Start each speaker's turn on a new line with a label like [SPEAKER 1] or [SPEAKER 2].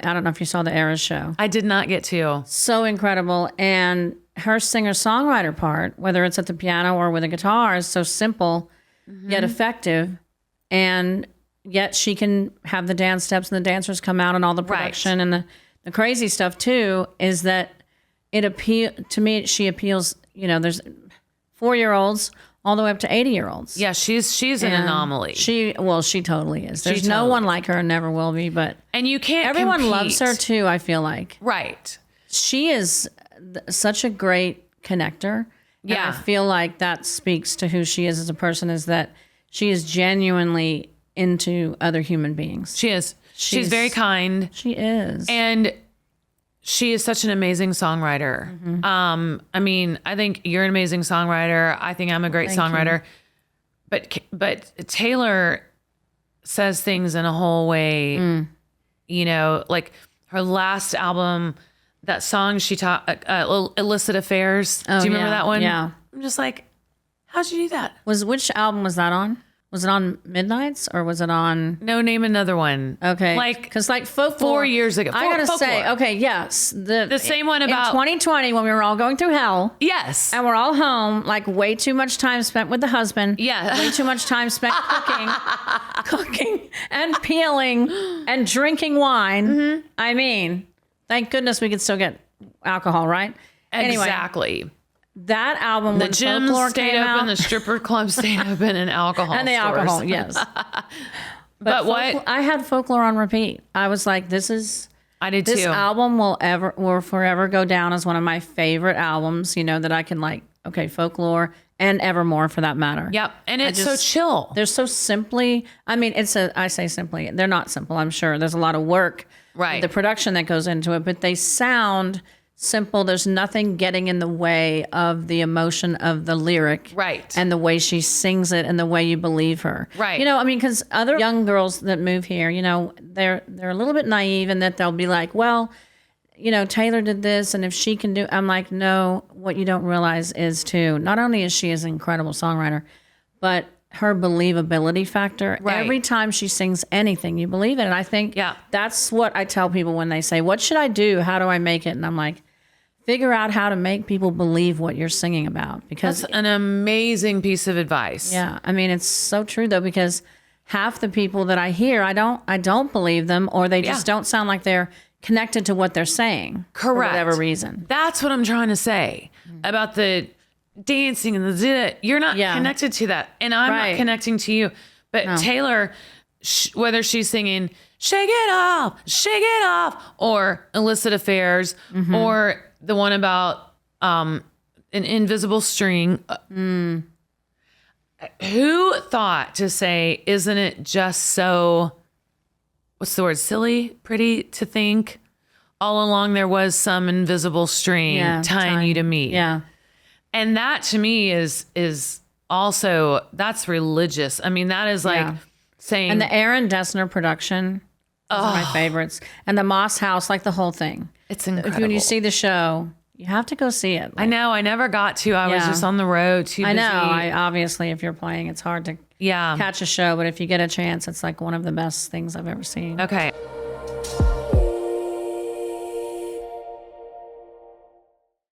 [SPEAKER 1] I don't know if you saw the Eras show.
[SPEAKER 2] I did not get to.
[SPEAKER 1] So incredible. And her singer-songwriter part, whether it's at the piano or with a guitar, is so simple yet effective. And yet she can have the dance steps and the dancers come out and all the production. And the crazy stuff, too, is that to me, she appeals, there's 4-year-olds all the way up to 80-year-olds.
[SPEAKER 2] Yeah, she's an anomaly.
[SPEAKER 1] She totally is. There's no one like her and never will be. But
[SPEAKER 2] and you can't.
[SPEAKER 1] Everyone
[SPEAKER 2] compete.
[SPEAKER 1] loves her too. I feel like she is such a great connector.
[SPEAKER 2] Yeah,
[SPEAKER 1] and I feel like that speaks to who she is as a person. Is that she is genuinely into other human beings.
[SPEAKER 2] She is. She's very kind.
[SPEAKER 1] She is,
[SPEAKER 2] and she is such an amazing songwriter. I mean, I think you're an amazing songwriter. I think I'm a great songwriter. But Taylor says things in a whole way, like her last album, that song she taught, Illicit Affairs. Do you remember that one?
[SPEAKER 1] Yeah.
[SPEAKER 2] I'm just like, how'd you do that?
[SPEAKER 1] Which album was that on? Was it on Midnights or was it on?
[SPEAKER 2] No, name another one.
[SPEAKER 1] Okay. Because Folklore.
[SPEAKER 2] 4 years ago.
[SPEAKER 1] I got to say, okay, yes.
[SPEAKER 2] The same one about.
[SPEAKER 1] In 2020 when we were all going through hell.
[SPEAKER 2] Yes.
[SPEAKER 1] And we're all home, like way too much time spent with the husband.
[SPEAKER 2] Yeah.
[SPEAKER 1] Way too much time spent cooking and peeling and drinking wine. I mean, thank goodness we could still get alcohol, right?
[SPEAKER 2] Exactly.
[SPEAKER 1] Anyway, that album,
[SPEAKER 2] the
[SPEAKER 1] when
[SPEAKER 2] gym
[SPEAKER 1] Folklore
[SPEAKER 2] stayed
[SPEAKER 1] came
[SPEAKER 2] open,
[SPEAKER 1] out,
[SPEAKER 2] the stripper club stayed open, and alcohol
[SPEAKER 1] and the
[SPEAKER 2] stores.
[SPEAKER 1] alcohol, yes.
[SPEAKER 2] But what
[SPEAKER 1] I had Folklore on repeat. I was like,
[SPEAKER 2] I did
[SPEAKER 1] this
[SPEAKER 2] too.
[SPEAKER 1] album will forever go down as one of my favorite albums. That I can Folklore and Evermore for that matter.
[SPEAKER 2] Yep, and it's so chill.
[SPEAKER 1] They're so simply. I mean, I say simply. They're not simple. I'm sure there's a lot of work,
[SPEAKER 2] right?
[SPEAKER 1] The production that goes into it, but they sound simple. There's nothing getting in the way of the emotion of the lyric,
[SPEAKER 2] right?
[SPEAKER 1] And the way she sings it and the way you believe her,
[SPEAKER 2] right?
[SPEAKER 1] Because other young girls that move here, they're a little bit naive in that they'll be like, well, Taylor did this, and if she can do, I'm like, no. What you don't realize is too, not only is she an incredible songwriter, but her believability factor.
[SPEAKER 2] Right.
[SPEAKER 1] Every time she sings anything, you believe it. And I think that's what I tell people when they say, what should I do? How do I make it? And I'm like, figure out how to make people believe what you're singing about. Because
[SPEAKER 2] that's an amazing piece of advice.
[SPEAKER 1] Yeah. I mean, it's so true though, because half the people that I hear, I don't believe them, or they just don't sound like they're connected to what they're saying.
[SPEAKER 2] Correct.
[SPEAKER 1] For whatever reason.
[SPEAKER 2] That's what I'm trying to say about the dancing and the you're not connected to that, and I'm not connecting to you. But Taylor, whether she's singing "Shake It Off," or "Illicit Affairs," or the one about an invisible string, who thought to say, "Isn't it just so?" What's the word? Silly, pretty to think. All along there was some invisible string tying you to me.
[SPEAKER 1] Yeah.
[SPEAKER 2] And that to me is also, that's religious. I mean, that is like saying.
[SPEAKER 1] And the Erin Dessner production is one of my favorites. And the Moss House, like the whole thing.
[SPEAKER 2] It's incredible.
[SPEAKER 1] When you see the show, you have to go see it.
[SPEAKER 2] I know. I never got to. I was just on the road, too busy.
[SPEAKER 1] I know. Obviously, if you're playing, it's hard to catch a show. But if you get a chance, it's like one of the best things I've ever seen.
[SPEAKER 2] Okay.